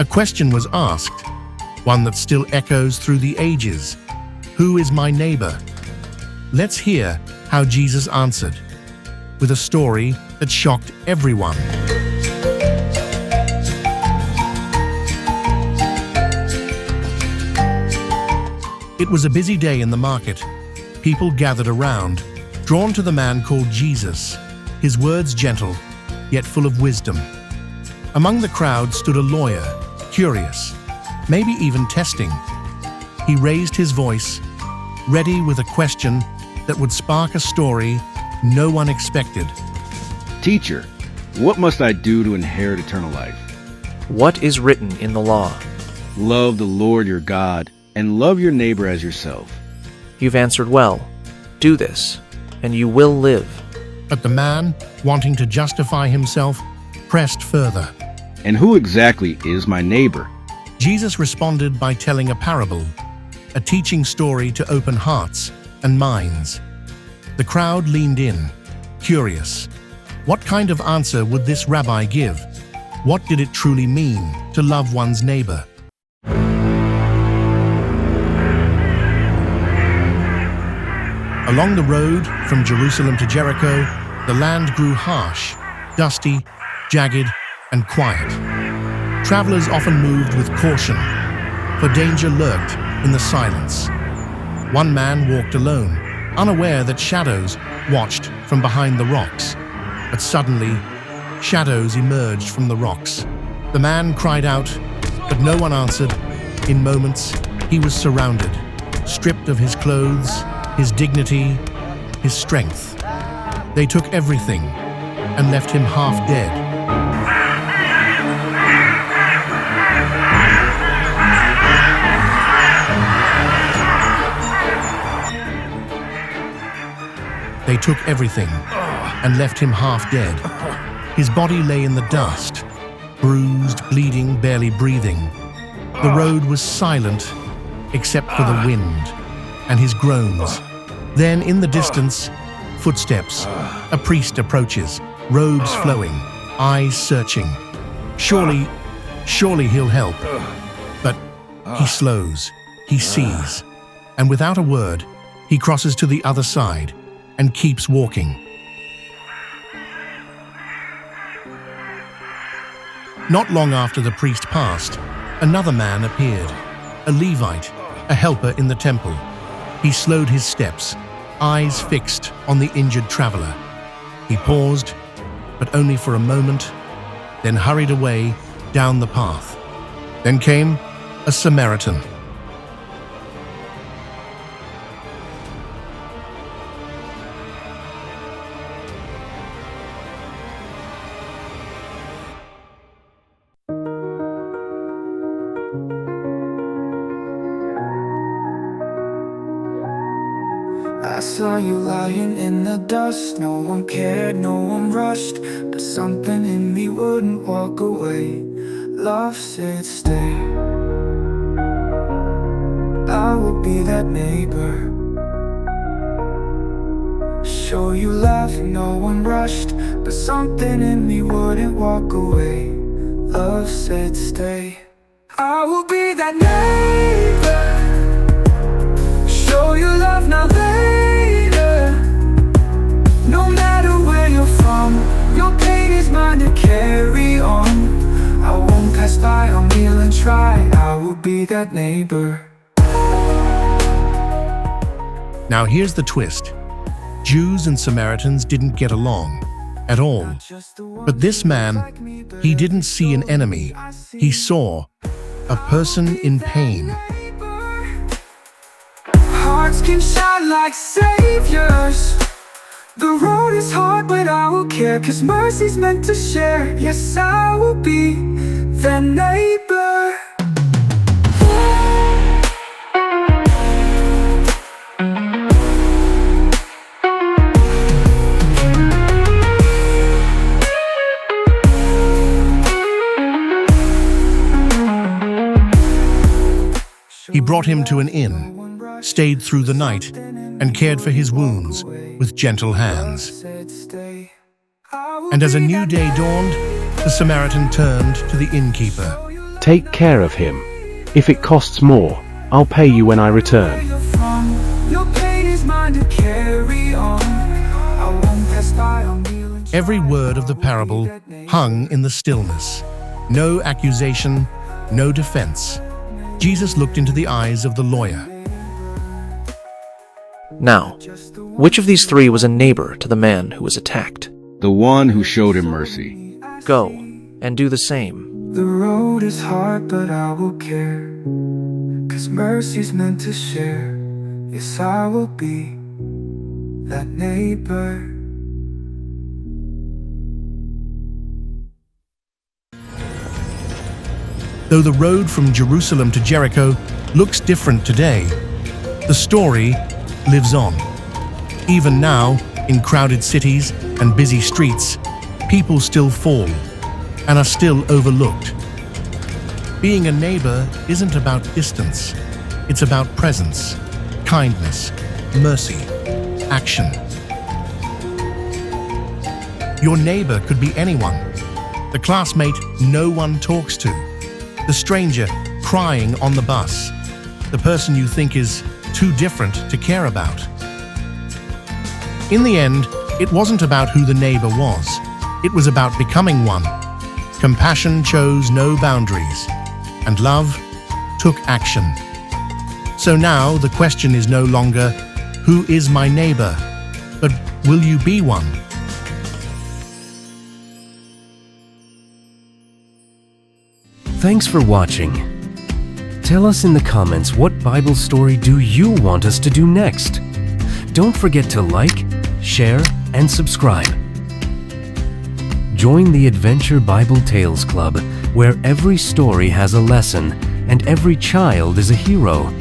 A question was asked, one that still echoes through the ages. Who is my neighbor? Let's hear how Jesus answered, with a story that shocked everyone. It was a busy day in the market. People gathered around, drawn to the man called Jesus, his words gentle, yet full of wisdom. Among the crowd stood a lawyer, curious, maybe even testing. He raised his voice, ready with a question that would spark a story no one expected. Teacher, what must I do to inherit eternal life? What is written in the law? Love the Lord your God and love your neighbor as yourself. You've answered well. Do this, and you will live. But the man, wanting to justify himself, pressed further. And who exactly is my neighbor? Jesus responded by telling a parable, a teaching story to open hearts and minds. The crowd leaned in, curious. What kind of answer would this rabbi give? What did it truly mean to love one's neighbor? Along the road from Jerusalem to Jericho, the land grew harsh, dusty, jagged, and quiet. Travelers often moved with caution, for danger lurked in the silence. One man walked alone, unaware that shadows watched from behind the rocks. But suddenly, shadows emerged from the rocks. The man cried out, but no one answered. In moments, he was surrounded, stripped of his clothes, his dignity, his strength. They took everything and left him half dead. They took everything and left him half dead. His body lay in the dust, bruised, bleeding, barely breathing. The road was silent except for the wind and his groans. Then in the distance, footsteps. A priest approaches, robes flowing, eyes searching. Surely he'll help. But he slows, he sees, and without a word, he crosses to the other side and keeps walking. Not long after the priest passed, another man appeared, a Levite, a helper in the temple. He slowed his steps, eyes fixed on the injured traveler. He paused, but only for a moment, then hurried away down the path. Then came a Samaritan. I saw you lying in the dust. No one cared, no one rushed, but something in me wouldn't walk away. Love said stay. I will be that neighbor, show you love, no one rushed, but something in me wouldn't walk away. Love said stay. I will be that neighbor, show you love now later. No matter where you're from, your pain is mine to carry on. I won't pass by, I'll kneel and try. I will be that neighbor. Now here's the twist. Jews and Samaritans didn't get along at all. But this man, he didn't see an enemy. He saw a person in pain. Hearts can shine like saviors. The road is hard, but I will care, 'cause mercy's meant to share. Yes, I will be the neighbor. He brought him to an inn, stayed through the night, and cared for his wounds with gentle hands. And as a new day dawned, the Samaritan turned to the innkeeper, Take care of him. If it costs more, I'll pay you when I return. Your pain is mine to carry on. I won't pass by, I'll kneel and try. Every word of the parable hung in the stillness. No accusation, no defense. Jesus looked into the eyes of the lawyer. Now, which of these three was a neighbor to the man who was attacked? The one who showed him mercy. Go and do the same. The road is hard, but I will care. 'Cause mercy's meant to share. Yes, I will be that neighbor. Though the road from Jerusalem to Jericho looks different today, the story lives on. Even now, in crowded cities and busy streets, people still fall and are still overlooked. Being a neighbor isn't about distance. It's about presence, kindness, mercy, action. Your neighbor could be anyone. The classmate no one talks to. The stranger crying on the bus. The person you think is too different to care about. In the end, it wasn't about who the neighbor was. It was about becoming one. Compassion chose no boundaries, and love took action. So now the question is no longer, who is my neighbor? But will you be one? Thanks for watching. Tell us in the comments, what Bible story do you want us to do next? Don't forget to like, share, and subscribe. Join the Adventure Bible Tales Club, where every story has a lesson and every child is a hero.